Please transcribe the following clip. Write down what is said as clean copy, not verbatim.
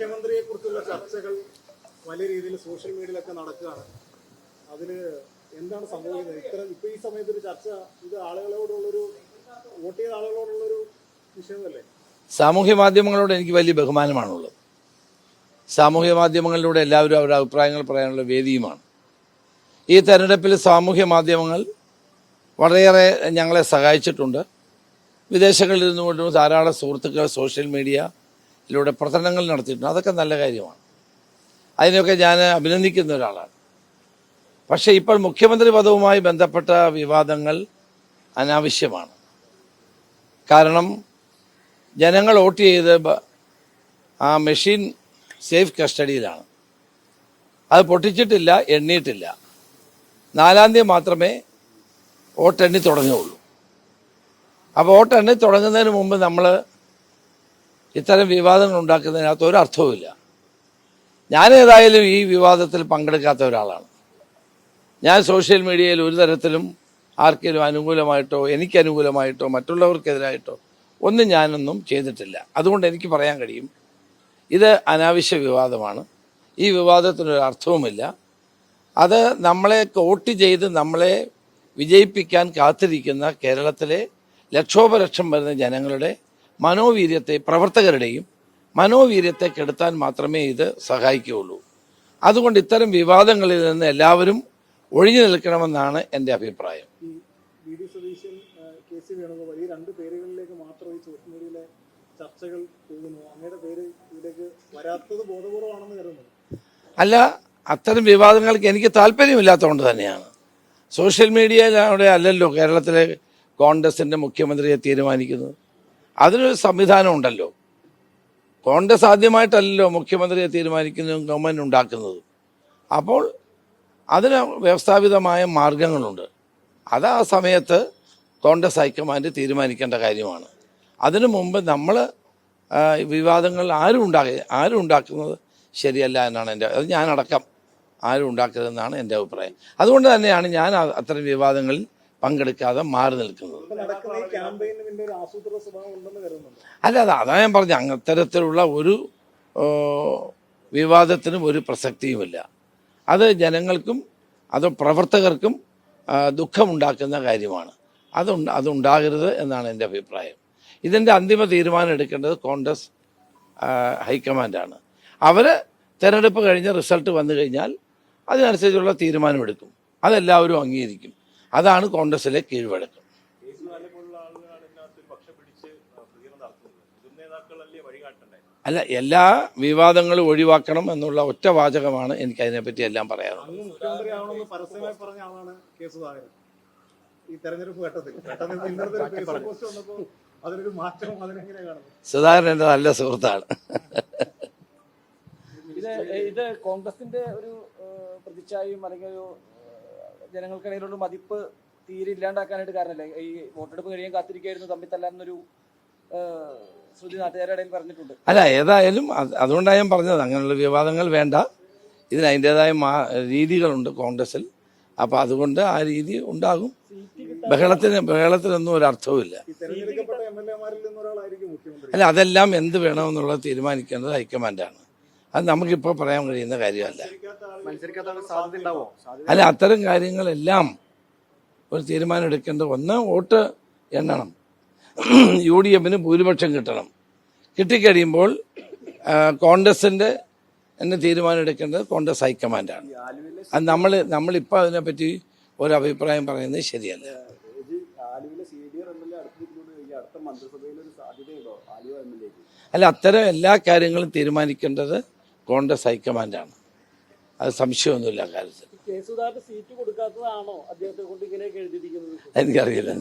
മുഖ്യമന്ത്രിയെ കുറിച്ചുള്ള ചർച്ചകൾ വലിയ രീതിയിൽ സോഷ്യൽ മീഡിയയിലൊക്കെ നടക്കുകയാണ്. അതില് എന്താണ് സംഭവിക്കുന്നത്? ഇപ്പൊ ഈ സമയത്ത് ഒരു ചർച്ച ഇത് ആളുകളോടുള്ളൊരു വോട്ട് ചെയ്ത ആളുകളോടുള്ളൊരു വിഷയമല്ലേ? സാമൂഹ്യ മാധ്യമങ്ങളോട് എനിക്ക് വലിയ ബഹുമാനമാണുള്ളത്. സാമൂഹ്യ മാധ്യമങ്ങളിലൂടെ എല്ലാവരും അവരുടെ അഭിപ്രായങ്ങൾ പറയാനുള്ള വേദിയുമാണ്. ഈ തെരഞ്ഞെടുപ്പിൽ സാമൂഹ്യ മാധ്യമങ്ങൾ വളരെയേറെ ഞങ്ങളെ സഹായിച്ചിട്ടുണ്ട്. വിദേശങ്ങളിൽ നിന്നുകൊണ്ടും ധാരാളം സുഹൃത്തുക്കൾ സോഷ്യൽ മീഡിയയിലൂടെ പ്രചരണങ്ങൾ നടത്തിയിട്ടുണ്ട്. അതൊക്കെ നല്ല കാര്യമാണ്. അതിനൊക്കെ ഞാൻ അഭിനന്ദിക്കുന്ന ഒരാളാണ്. പക്ഷേ ഇപ്പോൾ മുഖ്യമന്ത്രി പദവുമായി ബന്ധപ്പെട്ട വിവാദങ്ങൾ അനാവശ്യമാണ്. കാരണം ജനങ്ങൾ വോട്ട് ചെയ്ത് ആ മെഷീൻ സേഫ് കസ്റ്റഡിയിലാണ്. അത് പൊട്ടിച്ചിട്ടില്ല, എണ്ണിയിട്ടില്ല. 4-ാം തീയതി മാത്രമേ വോട്ടെണ്ണി തുടങ്ങുകയുള്ളൂ. അപ്പോൾ വോട്ടെണ്ണി തുടങ്ങുന്നതിന് മുമ്പ് നമ്മൾ ഇത്തരം വിവാദങ്ങൾ ഉണ്ടാക്കുന്നതിനകത്ത് ഒരു അർത്ഥവുമില്ല. ഞാനേതായാലും ഈ വിവാദത്തിൽ പങ്കെടുക്കാത്ത ഒരാളാണ്. ഞാൻ സോഷ്യൽ മീഡിയയിൽ ഒരു തരത്തിലും ആർക്കെങ്കിലും അനുകൂലമായിട്ടോ എനിക്ക് അനുകൂലമായിട്ടോ മറ്റുള്ളവർക്കെതിരായിട്ടോ ഞാനൊന്നും ചെയ്തിട്ടില്ല. അതുകൊണ്ട് എനിക്ക് പറയാൻ കഴിയും, ഇത് അനാവശ്യ വിവാദമാണ്. ഈ വിവാദത്തിനൊരു അർത്ഥവുമില്ല. അത് നമ്മളെ വോട്ട് ചെയ്ത് നമ്മളെ വിജയിപ്പിക്കാൻ കാത്തിരിക്കുന്ന കേരളത്തിലെ ലക്ഷോപലക്ഷം വരുന്ന ജനങ്ങളുടെ മനോവീര്യത്തെ, പ്രവർത്തകരുടെയും മനോവീര്യത്തെ കെടുത്താൻ മാത്രമേ ഇത് സഹായിക്കുകയുള്ളൂ. അതുകൊണ്ട് ഇത്തരം വിവാദങ്ങളിൽ നിന്ന് എല്ലാവരും ഒഴിഞ്ഞു നിൽക്കണമെന്നാണ് എൻ്റെ അഭിപ്രായം. ഈ രണ്ട് പേരുകളിലേക്ക് മാത്രം ഈ സോഷ്യൽ മീഡിയയിലെ ചർച്ചകൾ പോകുന്നു. അങ്ങയുടെ പേര് ഇതിലേക്ക് വരാത്തത് ബോധപൂർവമാണെന്ന് കരുതുന്നു. അല്ല, അത്തരം വിവാദങ്ങൾക്ക് എനിക്ക് താല്പര്യമില്ലാത്തതുകൊണ്ട് തന്നെയാണ്. സോഷ്യൽ മീഡിയയിലൂടെ അല്ലല്ലോ കേരളത്തിലെ കോൺഗ്രസിൻ്റെ മുഖ്യമന്ത്രിയെ തീരുമാനിക്കുന്നത്. അതിനൊരു സംവിധാനം ഉണ്ടല്ലോ. കോൺഗ്രസ് ആദ്യമായിട്ടല്ലല്ലോ മുഖ്യമന്ത്രിയെ തീരുമാനിക്കുന്നതും ഗവൺമെൻറ് ഉണ്ടാക്കുന്നതും. അപ്പോൾ അതിന് വ്യവസ്ഥാപിതമായ മാർഗങ്ങളുണ്ട്. അത് ആ സമയത്ത് കോൺഗ്രസ് ഹൈക്കമാൻഡ് തീരുമാനിക്കേണ്ട കാര്യമാണ്. അതിനു മുമ്പ് നമ്മൾ വിവാദങ്ങൾ ആരും ഉണ്ടാക്കുന്നത് ശരിയല്ല എന്നാണ് അത് ഞാനടക്കം ആരും ഉണ്ടാക്കരുതെന്നാണ് എൻ്റെ അഭിപ്രായം. അതുകൊണ്ട് തന്നെയാണ് ഞാൻ അത്തരം വിവാദങ്ങളിൽ പങ്കെടുക്കാതെ മാറി നിൽക്കുന്നത്. അല്ല, അതാ ഞാൻ പറഞ്ഞു, അത്തരത്തിലുള്ള ഒരു വിവാദത്തിനും ഒരു പ്രസക്തിയുമില്ല. അത് ജനങ്ങൾക്കും അത് പ്രവർത്തകർക്കും ദുഃഖമുണ്ടാക്കുന്ന കാര്യമാണ്. അതുണ്ടാകരുത് എന്നാണ് എൻ്റെ അഭിപ്രായം. ഇതിൻ്റെ അന്തിമ തീരുമാനം എടുക്കേണ്ടത് കോൺഗ്രസ് ഹൈക്കമാൻഡാണ്. അവർ തെരഞ്ഞെടുപ്പ് കഴിഞ്ഞ് റിസൾട്ട് വന്നു കഴിഞ്ഞാൽ അതിനനുസരിച്ചുള്ള തീരുമാനമെടുക്കും. അതെല്ലാവരും അംഗീകരിക്കും. അതാണ് കോൺഗ്രസിലെ കീഴ്വഴക്കം. അല്ല, എല്ലാ വിവാദങ്ങളും ഒഴിവാക്കണം എന്നുള്ള ഒറ്റ വാചകമാണ് എനിക്ക് അതിനെപ്പറ്റി എല്ലാം പറയാനുള്ളത്. സുധാകരൻ എൻ്റെ നല്ല സുഹൃത്താണ്. ഇത് കോൺഗ്രസിന്റെ ഒരു പ്രതിച്ഛായയും അല്ലെങ്കിൽ ഒരു ജനങ്ങൾക്കിടയിലുള്ള മതിപ്പ് തീരെ ഇല്ലാണ്ടാക്കാനായിട്ട് കാരണമല്ലേ? ഈ വോട്ടെടുപ്പ് കഴിയാൻ കാത്തിരിക്കുകയായിരുന്നു തമ്മിൽ തല്ലാന്നൊരു ശ്രുതി നാട്ടുകാരുടെ ഇടയിൽ പറഞ്ഞിട്ടുണ്ട്. അല്ല, ഏതായാലും അതുകൊണ്ടാണ് ഞാൻ പറഞ്ഞത്, അങ്ങനെയുള്ള വിവാദങ്ങൾ വേണ്ട. ഇതിന് അതിൻ്റെതായ രീതികളുണ്ട് കോൺഗ്രസിൽ. അപ്പോൾ അതുകൊണ്ട് ആ രീതി ഉണ്ടാകും. ബഹളത്തിനൊന്നും ഒരു അർത്ഥവുമില്ല. അല്ല, അതെല്ലാം എന്ത് വേണമെന്നുള്ളത് തീരുമാനിക്കേണ്ടത് ഹൈക്കമാൻഡാണ്. അത് നമുക്കിപ്പോൾ പറയാൻ കഴിയുന്ന കാര്യമല്ല. അല്ല, അത്തരം കാര്യങ്ങളെല്ലാം ഒരു തീരുമാനം എടുക്കേണ്ടത്. ഒന്ന്, വോട്ട് എണ്ണണം. UDFന് ഭൂരിപക്ഷം കിട്ടണം. കിട്ടിക്കഴിയുമ്പോൾ കോൺഗ്രസിൻ്റെ എന്നെ തീരുമാനം എടുക്കേണ്ടത് കോൺഗ്രസ് ഹൈക്കമാൻഡാണ്. അത് നമ്മളിപ്പോൾ അതിനെപ്പറ്റി ഒരു അഭിപ്രായം പറയുന്നത് ശരിയല്ല. അല്ല, അത്തരം എല്ലാ കാര്യങ്ങളും തീരുമാനിക്കേണ്ടത് കോൺഗ്രസ് ഹൈക്കമാൻഡാണ്. അത് സംശയമൊന്നുമില്ല കാര്യത്തിൽ. സീറ്റ് കൊടുക്കാത്തതാണോ അദ്ദേഹത്തെ കൊണ്ട് ഇങ്ങനെയൊക്കെ എഴുതിയിരിക്കുന്നത്? എനിക്കറിയില്ല.